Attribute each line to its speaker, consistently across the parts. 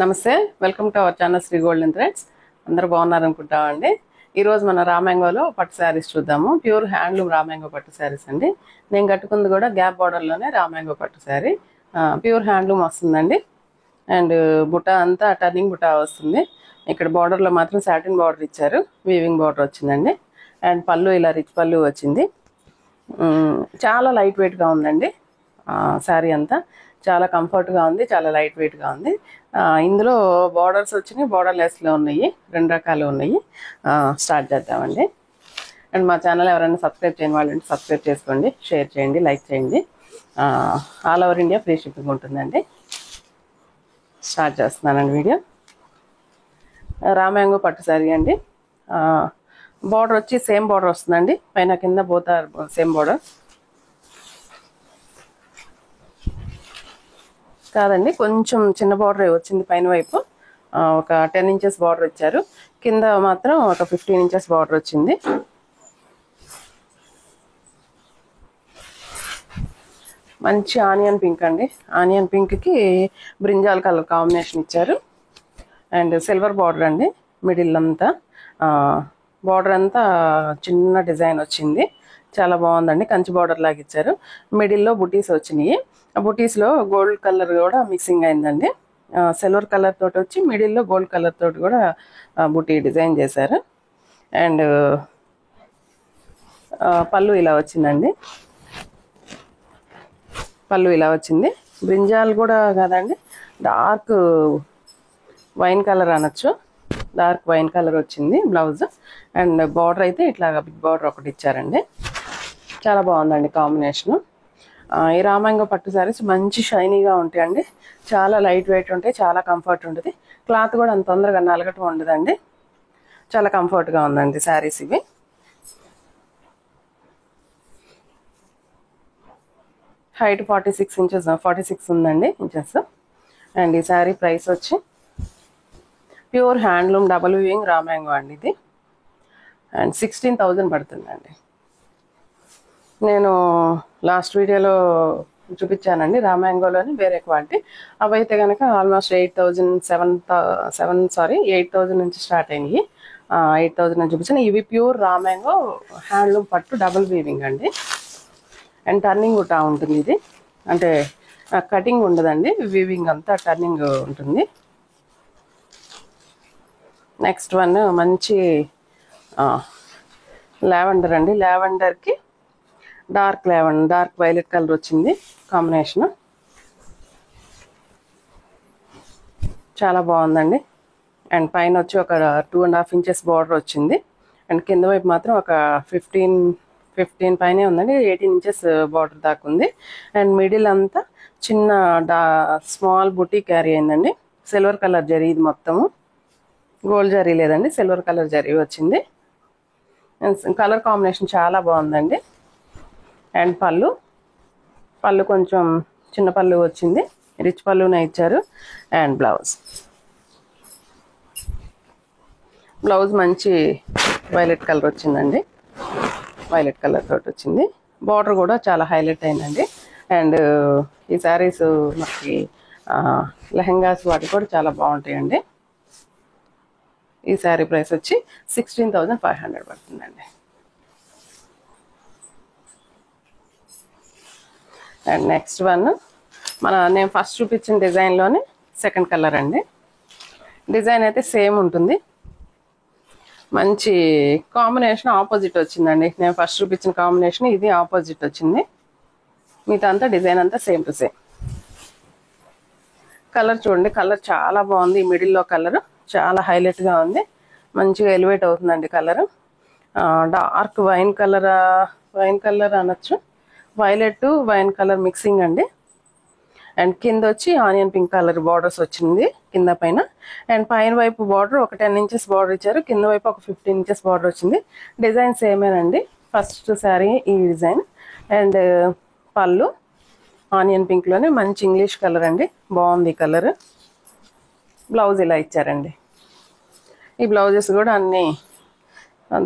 Speaker 1: నమస్తే, welcome to our channel Shri golden threads. అందరూ బాగున్నారు అనుకుంటామండి. ఈరోజు మన రామ్యాంగోలో పట్టు శారీస్ చూద్దాము. ప్యూర్ హ్యాండ్లూమ్ రామ్యాంగో పట్టు శారీస్ అండి. నేను కట్టుకుంది కూడా గ్యాప్ బార్డర్లోనే రామ్యాంగో పట్టు శారీ. ప్యూర్ హ్యాండ్లూమ్ వస్తుందండి. అండ్ బుటా అంతా టర్నింగ్ బుటా వస్తుంది. ఇక్కడ బార్డర్లో మాత్రం సాటిన్ బార్డర్ ఇచ్చారు, వీవింగ్ బార్డర్ వచ్చిందండి. అండ్ పళ్ళు ఇలా రిచ్ పళ్ళు వచ్చింది. చాలా లైట్ వెయిట్గా ఉందండి శారీ అంతా. చాలా కంఫర్ట్గా ఉంది, చాలా లైట్ వెయిట్గా ఉంది. ఇందులో బార్డర్స్ వచ్చినాయి, బార్డర్ లెస్లో ఉన్నాయి, రెండు రకాలు ఉన్నాయి. స్టార్ట్ చేద్దామండి. అండ్ మా ఛానల్ ఎవరైనా సబ్స్క్రైబ్ చేయని వాళ్ళు ఉంటే సబ్స్క్రైబ్ చేసుకోండి, షేర్ చేయండి, లైక్ చేయండి. All over India free shipping ఉంటుందండి. స్టార్ట్ చేస్తున్నానండి వీడియో. రామ్యాంగో పట్టు శారీ అండి. బార్డర్ వచ్చి సేమ్ బార్డర్ వస్తుందండి, పైన కింద బోత్ సేమ్ బార్డర్ కాదండి, కొంచెం చిన్న బార్డర్ వచ్చింది. పైన వైపు ఒక 10 ఇంచెస్ బార్డర్ ఇచ్చారు, కింద మాత్రం ఒక 15 ఇంచెస్ బార్డర్ వచ్చింది. మంచి ఆనియన్ పింక్ అండి. ఆనియన్ పింక్కి బ్రింజాల్ కలర్ కాంబినేషన్ ఇచ్చారు. అండ్ సిల్వర్ బార్డర్ అండి. మిడిల్ అంతా బార్డర్ అంతా చిన్న డిజైన్ వచ్చింది, చాలా బాగుందండి. కంచి బార్డర్ లాగా ఇచ్చారు. మిడిల్లో బుటీస్ వచ్చినాయి. ఆ బుటీస్లో గోల్డ్ కలర్ కూడా మిక్సింగ్ అయిందండి. సిల్వర్ కలర్ తోటి వచ్చి మిడిల్లో గోల్డ్ కలర్ తోటి కూడా బుటీ డిజైన్ చేశారు. అండ్ పళ్ళు ఇలా వచ్చిందండి. పళ్ళు ఇలా వచ్చింది. బ్రింజాల్ కూడా కాదండి, డార్క్ వైన్ కలర్ అనొచ్చు. డార్క్ వైన్ కలర్ వచ్చింది బ్లౌజ్. అండ్ బార్డర్ అయితే ఇట్లాగా బిగ్ బార్డర్ ఒకటి ఇచ్చారండి. చాలా బాగుందండి కాంబినేషను. ఈ రామ్యాంగో పట్టు శారీస్ మంచి షైనీగా ఉంటాయండి. చాలా లైట్ వెయిట్ ఉంటాయి, చాలా కంఫర్ట్ ఉంటుంది. క్లాత్ కూడా అంత తొందరగా నలగటం ఉండదండి. చాలా కంఫర్ట్గా ఉందండి శారీస్ ఇవి. హైట్ 46 ఉందండి ఇంచెస్. అండ్ ఈ శారీ ప్రైస్ వచ్చి pure handloom double weaving raw mango అండి ఇది. అండ్ 16,000 పడుతుందండి. నేను లాస్ట్ వీడియోలో చూపించానండి రామ్యాంగోలోని వేరే క్వాలిటీ. అవి అయితే కనుక ఆల్మోస్ట్ 8,000 నుంచి స్టార్ట్ అయినాయి. 8,000 నుంచి చూపించాను. ఇవి ప్యూర్ రామ్యాంగో హ్యాండ్లూమ్ పట్టు డబుల్ వీవింగ్ అండి. అండ్ టర్నింగ్ కూడా ఉంటుంది. ఇది అంటే కటింగ్ ఉండదండి, వీవింగ్ అంతా టర్నింగ్ ఉంటుంది. నెక్స్ట్ వన్ మంచి లావెండర్ అండి. లావెండర్కి డార్క్ వైలెట్ కలర్ వచ్చింది కాంబినేషన్. చాలా బాగుందండి. అండ్ పైన వచ్చి ఒక 2.5 ఇంచెస్ బార్డర్ వచ్చింది. అండ్ కింద వైపు మాత్రం ఒక 15 పైనే ఉందండి, 18 ఇంచెస్ బార్డర్ దాకా ఉంది. అండ్ మిడిల్ అంతా చిన్న స్మాల్ బుటీ క్యారీ అయిందండి. సిల్వర్ కలర్ జరీ, ఇది మొత్తము గోల్డ్ జరీ లేదండి, సిల్వర్ కలర్ జరీ వచ్చింది. కలర్ కాంబినేషన్ చాలా బాగుందండి. అండ్ పళ్ళు కొంచెం చిన్న పళ్ళు వచ్చింది, రిచ్ పళ్ళునే ఇచ్చారు. అండ్ బ్లౌజ్ మంచి వైలెట్ కలర్ వచ్చిందండి. వైలెట్ కలర్ తోటి వచ్చింది. బార్డర్ కూడా చాలా హైలైట్ అయిందండి. అండ్ ఈ శారీస్ మనకి లెహంగాస్ వాటి కూడా చాలా బాగుంటాయండి. ఈ శారీ ప్రైస్ వచ్చి 16,500 పడుతుందండి. అండ్ నెక్స్ట్ వన్ నేను ఫస్ట్ చూపించిన డిజైన్లోనే సెకండ్ కలర్ అండి. డిజైన్ అయితే సేమ్ ఉంటుంది, మంచి కాంబినేషన్ ఆపోజిట్ వచ్చిందండి. నేను ఫస్ట్ చూపించిన కాంబినేషన్ ఇది ఆపోజిట్ వచ్చింది. మిగతా అంతా డిజైన్ అంతా సేమ్ టు సేమ్. కలర్ చూడండి, కలర్ చాలా బాగుంది. మిడిల్లో కలర్ చాలా హైలైట్గా ఉంది, మంచిగా ఎలివేట్ అవుతుందండి కలర్. డార్క్ వైన్ కలర్ అనొచ్చు, వైలెట్ వైన్ కలర్ మిక్సింగ్ అండి. అండ్ కింద వచ్చి ఆనియన్ పింక్ కలర్ బార్డర్స్ వచ్చింది కింద పైన. అండ్ పైన వైపు బార్డర్ ఒక 10 ఇంచెస్ బార్డర్ ఇచ్చారు, కింద వైపు ఒక 15 ఇంచెస్ బార్డర్ వచ్చింది. డిజైన్ సేమేనండి, ఫస్ట్ శారీ ఈ డిజైన్. అండ్ పళ్ళు ఆనియన్ పింక్లోనే మంచి ఇంగ్లీష్ కలర్ అండి, బాగుంది కలర్. బ్లౌజ్ ఇలా ఇచ్చారండి. ఈ బ్లౌజెస్ కూడా అన్నీ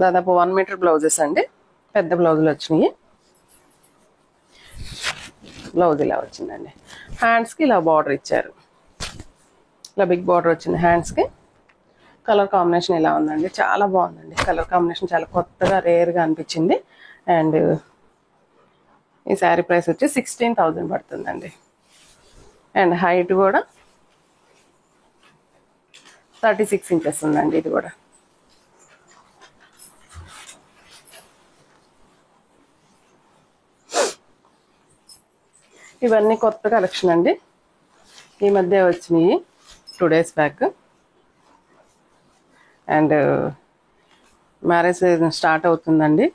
Speaker 1: దాదాపు 1 మీటర్ బ్లౌజెస్ అండి, పెద్ద బ్లౌజులు వచ్చినాయి. బ్లౌజ్ ఇలా వచ్చిందండి. హ్యాండ్స్కి ఇలా బార్డర్ ఇచ్చారు. ఇలా బిగ్ బార్డర్ వచ్చింది హ్యాండ్స్కి. కలర్ కాంబినేషన్ ఇలా ఉందండి, చాలా బాగుందండి. కలర్ కాంబినేషన్ చాలా కొత్తగా రేర్గా అనిపించింది. అండ్ ఈ శారీ ప్రైస్ వచ్చి 16,000 పడుతుందండి. అండ్ హైట్ కూడా 36 ఇంచెస్ ఉందండి. ఇది కూడా ఇవన్నీ కొత్త కలెక్షన్ అండి, ఈ మధ్య వచ్చినాయి 2 days back. And marriage season start అవుతుందండి.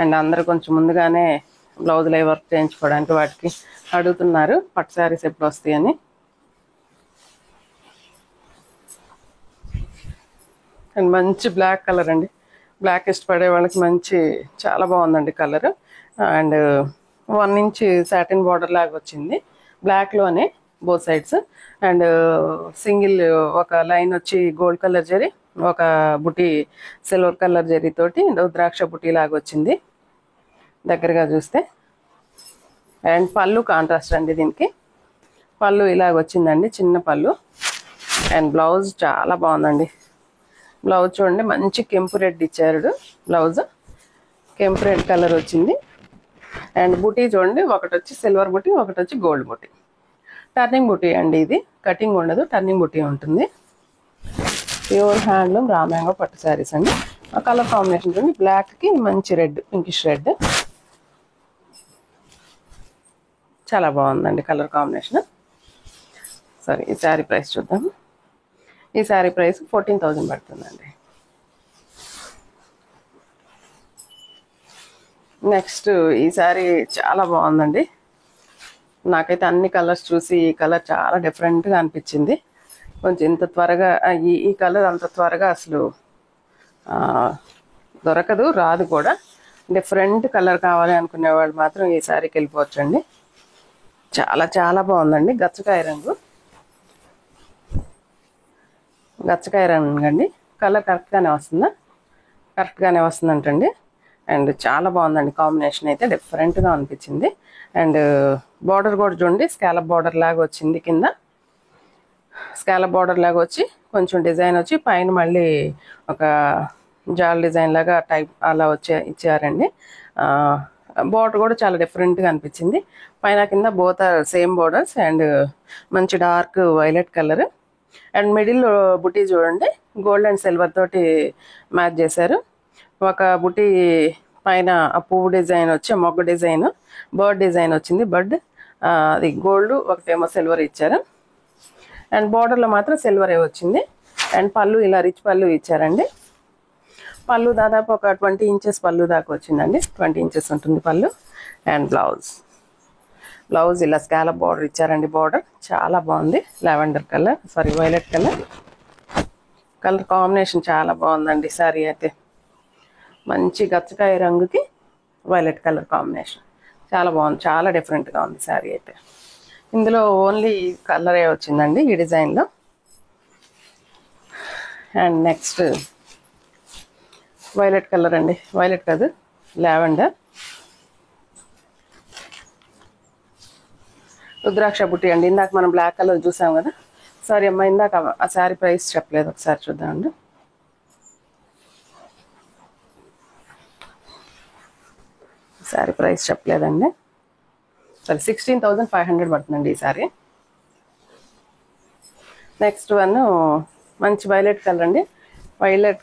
Speaker 1: అండ్ అందరూ కొంచెం ముందుగానే బ్లౌజులు అవి వర్క్ చేయించుకోవడానికి వాటికి అడుగుతున్నారు పట్టు శారీస్ ఎప్పుడు వస్తాయని. అండ్ మంచి బ్లాక్ కలర్ అండి, బ్లాక్ ఇష్టపడే వాళ్ళకి మంచి చాలా బాగుందండి colour. And 1 inch satin border లాగా వచ్చింది బ్లాక్లోనే బోత్ సైడ్స్. అండ్ సింగిల్ ఒక లైన్ వచ్చి గోల్డ్ కలర్ జరీ, ఒక బుటీ సిల్వర్ కలర్ జరీ తోటి రుద్రాక్ష బుటీ లాగా వచ్చింది దగ్గరగా చూస్తే. అండ్ పళ్ళు కాంట్రాస్ట్ అండి, దీనికి పళ్ళు ఇలాగ వచ్చిందండి, చిన్న పళ్ళు. అండ్ బ్లౌజ్ చాలా బాగుందండి. బ్లౌజ్ చూడండి, మంచి కెంపు రెడ్ ఇచ్చారు బ్లౌజ్, కెంపు రెడ్ కలర్ వచ్చింది. అండ్ బుటీ చూడండి, ఒకటి వచ్చి సిల్వర్ బుటీ, ఒకటి వచ్చి గోల్డ్ బుటీ. టర్నింగ్ బుటీ అండి, ఇది కటింగ్ ఉండదు, టర్నింగ్ బుటీ ఉంటుంది. ప్యూర్ హ్యాండ్లూమ్ రామ్యాంగో పట్టు శారీస్ అండి. ఆ కలర్ కాంబినేషన్ చూడండి, బ్లాక్కి మంచి రెడ్, పింకిష్ రెడ్, చాలా బాగుందండి కలర్ కాంబినేషన్. సరే ఈ శారీ ప్రైస్ చూద్దాం. ఈ శారీ ప్రైస్ 14,000 పడుతుందండి. నెక్స్ట్ ఈ శారీ చాలా బాగుందండి, నాకైతే అన్ని కలర్స్ చూసి ఈ కలర్ చాలా డిఫరెంట్గా అనిపించింది. కొంచెం ఇంత త్వరగా ఈ కలర్ అంత త్వరగా అసలు దొరకదు, రాదు కూడా. డిఫరెంట్ కలర్ కావాలి అనుకునే వాళ్ళు మాత్రం ఈ శారీకి వెళ్ళిపోవచ్చండి. చాలా చాలా బాగుందండి, గచ్చకాయ రంగు, గచ్చకాయ రంగు అండి. కలర్ కరెక్ట్గానే వస్తుందా? కరెక్ట్గానే వస్తుందంటండి. అండ్ చాలా బాగుందండి, కాంబినేషన్ అయితే డిఫరెంట్గా అనిపించింది. అండ్ బార్డర్ కూడా చూడండి, స్కాలప్ బార్డర్ లాగా వచ్చింది, కింద స్కాలప్ బార్డర్ లాగా వచ్చి కొంచెం డిజైన్ వచ్చి పైన మళ్ళీ ఒక జాల్ డిజైన్ లాగా టైప్ అలా ఇచ్చారండి. బార్డర్ కూడా చాలా డిఫరెంట్గా అనిపించింది. పైన కింద బోత్ సేమ్ బార్డర్స్. అండ్ మంచి dark violet colour. And middle బుటీ చూడండి, గోల్డ్ అండ్ సిల్వర్ తోటి మ్యాచ్ చేశారు. ఒక బుటీ పైన ఆ పువ్వు డిజైన్ వచ్చి మొగ్గ డిజైన్, బర్డ్ డిజైన్ వచ్చింది, బర్డ్ అది గోల్డ్, ఒకటేమో సిల్వర్ ఇచ్చారు. అండ్ బార్డర్లో మాత్రం సిల్వరే వచ్చింది. అండ్ పళ్ళు ఇలా రిచ్ పళ్ళు ఇచ్చారండి. పళ్ళు దాదాపు ఒక 20 inches పళ్ళు దాకా వచ్చిందండి, 20 inches ఉంటుంది పళ్ళు. అండ్ బ్లౌజ్ ఇలా స్కాలప్ బార్డర్ ఇచ్చారండి. బార్డర్ చాలా బాగుంది, lavender colour, sorry violet colour. Colour combination చాలా బాగుందండి. శారీ అయితే మంచి గచ్చకాయ రంగుకి వైలెట్ కలర్ కాంబినేషన్ చాలా బాగుంది, చాలా డిఫరెంట్గా ఉంది శారీ అయితే. ఇందులో ఓన్లీ కలరే వచ్చిందండి ఈ డిజైన్లో. అండ్ నెక్స్ట్ వైలెట్ కలర్ అండి, వైలెట్ కాదు లావెండర్, రుద్రాక్ష బుట్టి అండి. ఇందాక మనం బ్లాక్ కలర్ చూసాం కదా. సారీ అమ్మా, ఇందాక ఆ శారీ ప్రైస్ చెప్పలేదు, ఒకసారి చూద్దామండి. శారీ ప్రైస్ చెప్పలేదండి. సరే 16,500 పడుతుందండి ఈ శారీ. నెక్స్ట్ వన్ మంచి వైలెట్ కలర్ అండి. వైలెట్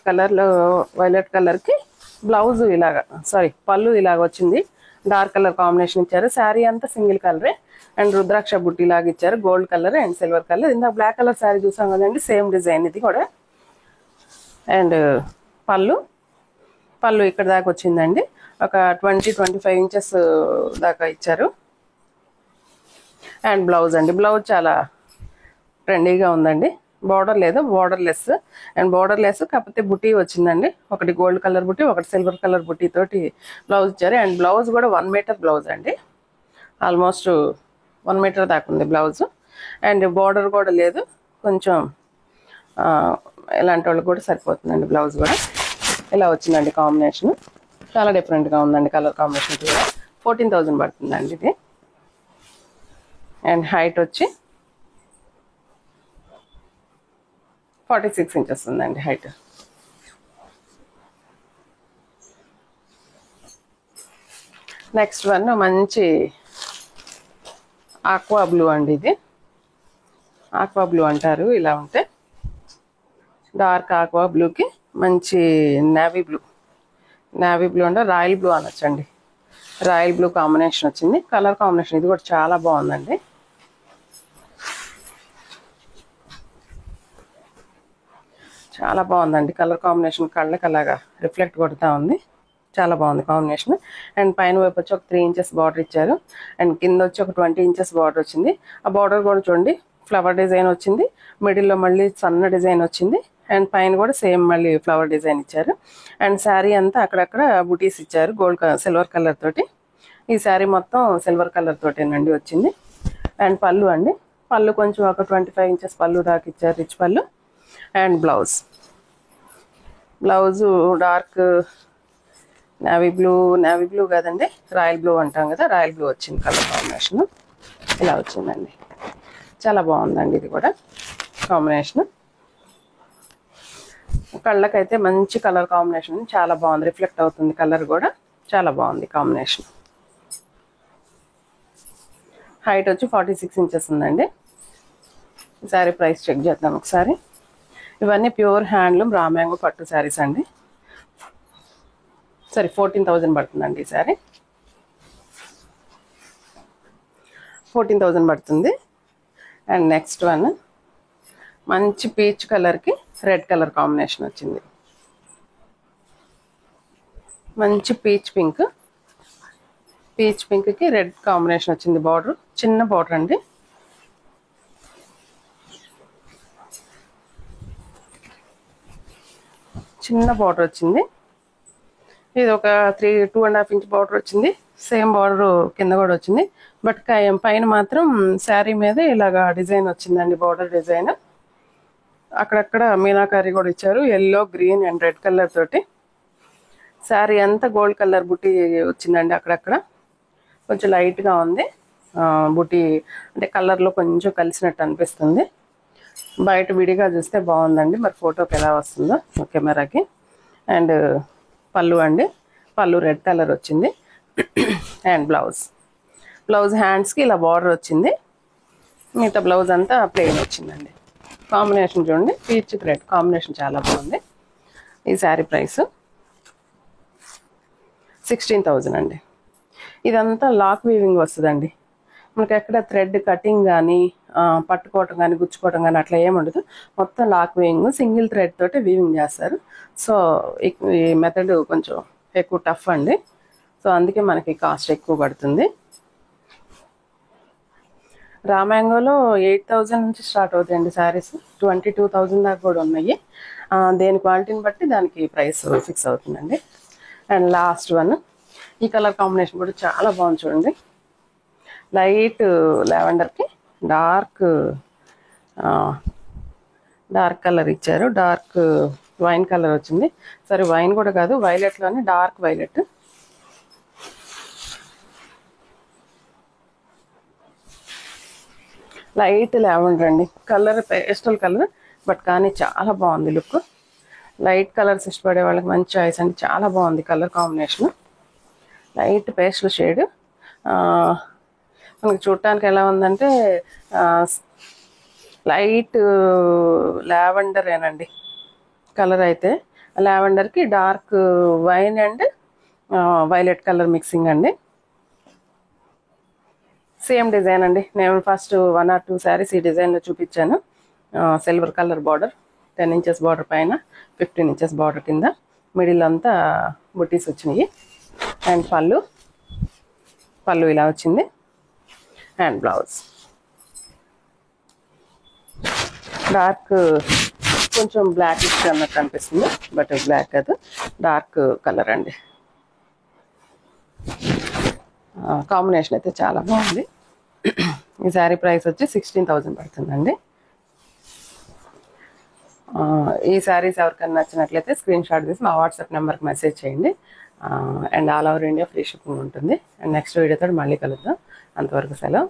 Speaker 1: కలర్కి బ్లౌజ్ ఇలాగా, సారీ పళ్ళు ఇలాగ వచ్చింది, డార్క్ కలర్ కాంబినేషన్ ఇచ్చారు. శారీ అంతా సింగిల్ కలరే. అండ్ రుద్రాక్ష బుట్టి లాగా ఇచ్చారు, gold colour and silver colour. ఇందాక బ్లాక్ కలర్ శారీ చూసాం కదండి, సేమ్ డిజైన్ ఇది కూడా. అండ్ పళ్ళు ఇక్కడ దాకా వచ్చిందండి, ఒక 20-25 inches దాకా ఇచ్చారు. అండ్ బ్లౌజ్ అండి, బ్లౌజ్ చాలా ట్రెండీగా ఉందండి. బార్డర్ లేదు, బార్డర్లెస్. అండ్ బార్డర్లెస్ కాకపోతే బుటీ వచ్చిందండి, ఒకటి గోల్డ్ కలర్ బుటీ, ఒకటి సిల్వర్ కలర్ బుటీ తోటి బ్లౌజ్ ఇచ్చారు. అండ్ బ్లౌజ్ కూడా 1 meter బ్లౌజ్ అండి, ఆల్మోస్ట్ 1 meter దాకా ఉంది బ్లౌజ్. అండ్ బార్డర్ కూడా లేదు, కొంచెం ఇలాంటి వాళ్ళకి కూడా సరిపోతుందండి బ్లౌజ్ కూడా. ఇలా వచ్చిందండి కాంబినేషన్, చాలా డిఫరెంట్గా ఉందండి కలర్ కాంబినేషన్ కూడా. 14,000 పడుతుందండి ఇది. అండ్ హైట్ వచ్చి 46 ఇంచెస్ ఉందండి హైట్. నెక్స్ట్ వన్ మంచి ఆక్వా బ్లూ అండి. ఇది ఆక్వా బ్లూ అంటారు. ఇలా ఉంటే డార్క్ ఆక్వా బ్లూకి మంచి నేవీ బ్లూ అంటే రాయల్ బ్లూ అనొచ్చండి. రాయల్ బ్లూ కాంబినేషన్ వచ్చింది. కలర్ కాంబినేషన్ ఇది కూడా చాలా బాగుందండి. చాలా బాగుందండి కలర్ కాంబినేషన్. కళ్ళకి అలాగా రిఫ్లెక్ట్ కొడుతూ ఉంది. చాలా బాగుంది కాంబినేషన్. అండ్ పైన వైపు వచ్చి ఒక 3 ఇంచెస్ బార్డర్ ఇచ్చారు. అండ్ కింద వచ్చి ఒక 20 ఇంచెస్ బార్డర్ వచ్చింది. ఆ బార్డర్ కూడా చూడండి ఫ్లవర్ డిజైన్ వచ్చింది. మిడిల్లో మళ్ళీ సన్న డిజైన్ వచ్చింది. అండ్ పైన కూడా సేమ్ మళ్ళీ ఫ్లవర్ డిజైన్ ఇచ్చారు. అండ్ శారీ అంతా అక్కడక్కడ బుటీస్ ఇచ్చారు సిల్వర్ కలర్ తోటి. ఈ శారీ మొత్తం సిల్వర్ కలర్ తోటేనండి వచ్చింది. అండ్ పళ్ళు అండి, పళ్ళు కొంచెం ఒక 25 ఇంచెస్ పళ్ళు దాకా ఇచ్చారు, రిచ్ పళ్ళు. And blouse dark navy blue కదండి, రాయల్ బ్లూ అంటాం కదా, రాయల్ బ్లూ వచ్చింది కలర్ కాంబినేషన్. ఇలా వచ్చిందండి. చాలా బాగుందండి ఇది కూడా కాంబినేషన్. కళ్ళకైతే మంచి కలర్ కాంబినేషన్ చాలా బాగుంది. రిఫ్లెక్ట్ అవుతుంది కలర్ కూడా. చాలా బాగుంది కాంబినేషన్. హైట్ వచ్చి 46 ఇంచెస్ ఉందండి. శారీ ప్రైస్ చెక్ చేద్దాం ఒకసారి. ఇవన్నీ ప్యూర్ హ్యాండ్లూమ్ రామ్యాంగో పట్టు శారీస్ అండి. 14,000 పడుతుందండి ఈ శారీ. 14,000 పడుతుంది. అండ్ నెక్స్ట్ వన్ మంచి పీచ్ కలర్కి రెడ్ కలర్ కాంబినేషన్ వచ్చింది. మంచి పీచ్ పింక్కి రెడ్ కాంబినేషన్ వచ్చింది. బార్డర్ చిన్న బార్డర్ అండి. చిన్న బార్డర్ వచ్చింది. ఇది ఒక 2.5 ఇంచ్ బార్డర్ వచ్చింది. సేమ్ బార్డర్ కింద కూడా వచ్చింది. బట్ పైన మాత్రం శారీ మీద ఇలాగా డిజైన్ వచ్చిందండి, బార్డర్ డిజైన్. అక్కడక్కడ మీనాకారి కూడా ఇచ్చారు, yellow, green and red colour తోటి. శారీ అంతా గోల్డ్ కలర్ బుట్టి వచ్చిందండి. అక్కడక్కడ కొంచెం లైట్గా ఉంది బుట్టి, అంటే కలర్లో కొంచెం కలిసినట్టు అనిపిస్తుంది. బయట విడిగా చూస్తే బాగుందండి, మరి ఫోటోకి ఎలా వస్తుందో కెమెరాకి. అండ్ పళ్ళు అండి, పళ్ళు రెడ్ కలర్ వచ్చింది. అండ్ బ్లౌజ్ హ్యాండ్స్కి ఇలా బార్డర్ వచ్చింది. మిగతా బ్లౌజ్ అంతా ప్లెయిన్ వచ్చిందండి. కాంబినేషన్ చూడండి, పీచ్ రెడ్ కాంబినేషన్ చాలా బాగుంది. ఈ శారీ ప్రైస్ 16,000 అండి. ఇదంతా లాక్ వీవింగ్ వస్తుందండి. మనకి ఎక్కడ థ్రెడ్ కటింగ్ కానీ పట్టుకోవటం కానీ గుచ్చుకోవటం కానీ అట్లా ఏముండదు. మొత్తం లాక్ వీవింగ్, సింగిల్ థ్రెడ్ తోటి వీవింగ్ చేస్తారు. సో ఈ మెథడ్ కొంచెం ఎక్కువ టఫ్ అండి. సో అందుకే మనకి కాస్ట్ ఎక్కువ పడుతుంది. రామ్యాంగోలో 8,000 నుంచి స్టార్ట్ అవుతాయండి శారీస్. 22,000 దాకా కూడా ఉన్నాయి. దేని క్వాలిటీని బట్టి దానికి ప్రైస్ ఫిక్స్ అవుతుందండి. అండ్ లాస్ట్ వన్, ఈ కలర్ కాంబినేషన్ కూడా చాలా బాగుంది చూడండి. లైట్ లావెండర్కి డార్క్ కలర్ ఇచ్చారు. డార్క్ వైన్ కలర్ వచ్చింది. సరే వైన్ కూడా కాదు, వైలెట్లోనే డార్క్ వైలెట్. లైట్ లావెండర్ అండి. కలర్ పేస్టల్ కలర్, బట్ కానీ చాలా బాగుంది లుక్. లైట్ కలర్స్ ఇష్టపడే వాళ్ళకి మంచి చాయిస్ అండి. చాలా బాగుంది colour combination. Light pastel shade. మనకి చూడటానికి ఎలా ఉందంటే లైట్ లావెండర్ ఏనండి కలర్. అయితే లావెండర్కి dark wine and violet colour mixing అండి. సేమ్ డిజైన్ అండి. నేను ఫస్ట్ 1 or 2 శారీస్ ఈ డిజైన్లో చూపించాను. Silver colour border, 10 inches border పైన, 15 ఇంచెస్ బార్డర్ కింద, మిడిల్ అంతా బుట్టీస్ వచ్చినాయి. అండ్ పళ్ళు ఇలా వచ్చింది. అండ్ బ్లౌజ్ డార్క్ కొంచెం బ్లాక్ ఇచ్చి అన్నట్టు అనిపిస్తుంది, బట్ బ్లాక్ కాదు, డార్క్ కలర్ అండి. కాంబినేషన్ అయితే చాలా బాగుంది. ఈ శారీ ప్రైస్ వచ్చి 16,000 పడుతుందండి. ఈ శారీస్ ఎవరికైనా నచ్చినట్లయితే స్క్రీన్ షాట్ తీసి మా వాట్సాప్ నెంబర్కి మెసేజ్ చేయండి. And all over India free shipping ఉంటుంది. అండ్ నెక్స్ట్ వీడియోతో మళ్ళీ కలుద్దాం. అంతవరకు సెలవు.